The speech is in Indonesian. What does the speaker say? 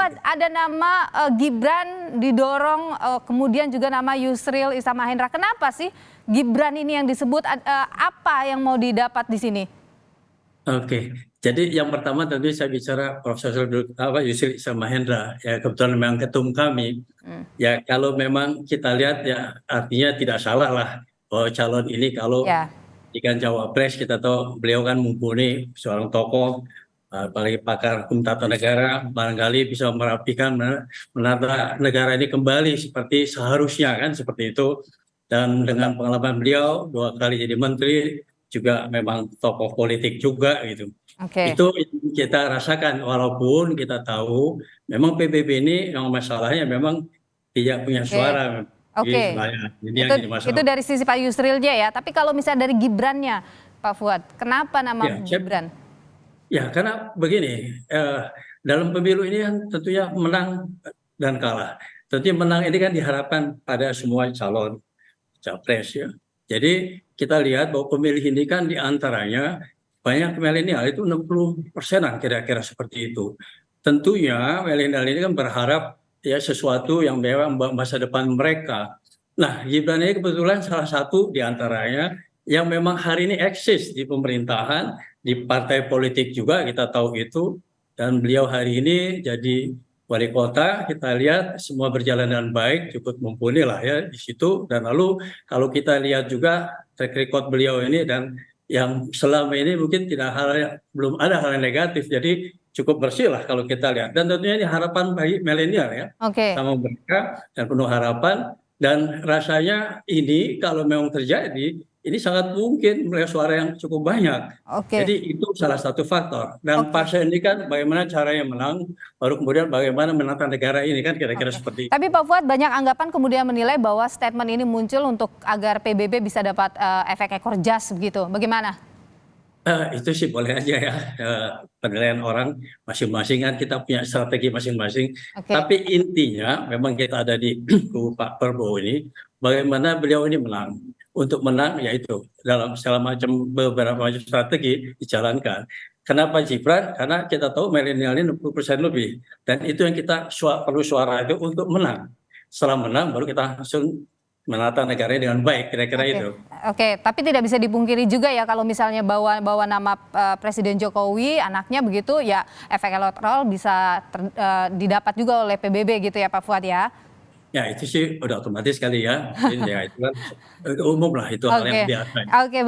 Fuad, ada nama Gibran didorong, kemudian juga nama Yusril Iza Mahendra. Kenapa sih Gibran ini yang disebut? Apa yang mau didapat di sini? Oke, jadi yang pertama tentu saya bicara Profesor Yusril Iza Mahendra, ya kebetulan memang ketum kami. Ya kalau memang kita lihat ya artinya tidak salah lah bahwa calon ini kalau Ya, jika cawapres kita tahu beliau kan mumpuni seorang tokoh, apalagi pakar hukum tata negara, barangkali bisa merapikan menata negara ini kembali seperti seharusnya kan seperti itu. Dan dengan pengalaman beliau 2 kali jadi menteri, juga memang tokoh politik juga gitu. oke, Itu yang kita rasakan walaupun kita tahu memang PBB ini yang masalahnya memang tidak punya oke, suara. oke. Ini yang Itu jadi itu masalah. dari sisi Pak Yusrilnya ya. Tapi kalau misalnya dari Gibrannya, Pak Fuad, kenapa nama Ya, Gibran? ya karena begini, dalam pemilu ini kan tentunya menang dan kalah. Tentunya menang ini kan diharapkan pada semua calon capres ya. Jadi kita lihat bahwa pemilih ini kan diantaranya banyak milenial itu 60%-an kira-kira seperti itu. Tentunya milenial ini kan berharap ya sesuatu yang memang masa depan mereka. Nah, Gibran ini kebetulan salah satu diantaranya yang memang hari ini eksis di pemerintahan, di partai politik juga kita tahu itu. Dan beliau hari ini jadi wali kota, kita lihat semua berjalan dengan baik, cukup mumpuni lah ya di situ. Dan lalu kalau kita lihat juga track record beliau ini dan yang selama ini mungkin belum ada hal yang negatif, jadi cukup bersih lah kalau kita lihat. Dan tentunya ini harapan bagi milenial ya, Oke, sama mereka dan penuh harapan. Dan rasanya ini kalau memang terjadi, ini sangat mungkin melihat suara yang cukup banyak. oke, Jadi itu salah satu faktor. Dan oke. partai ini kan bagaimana caranya menang, baru kemudian bagaimana menata negara ini kan kira-kira Oke. seperti itu. Tapi Pak Fuad, banyak anggapan kemudian menilai bahwa statement ini muncul untuk agar PBB bisa dapat efek ekor jas begitu. Bagaimana? Itu sih boleh aja ya, penilaian orang masing-masing kan kita punya strategi masing-masing. Oke, Tapi intinya memang kita ada di kubu Pak Prabowo ini, bagaimana beliau ini menang. Untuk menang yaitu dalam beberapa macam strategi dijalankan. Kenapa Gibran? Karena kita tahu milenial ini 60% lebih. Dan itu yang kita perlu suara itu untuk menang. Setelah menang baru kita langsung menata negara ini dengan baik, kira-kira oke, itu. oke. Tapi tidak bisa dipungkiri juga ya kalau misalnya bawa nama Presiden Jokowi, anaknya begitu, ya efek elektoral bisa didapat juga oleh PBB gitu ya Pak Fuad ya. Ya itu sih udah otomatis kali ya, mungkin ya itu kan umum lah, itu hal Oke, yang biasa. oke baik.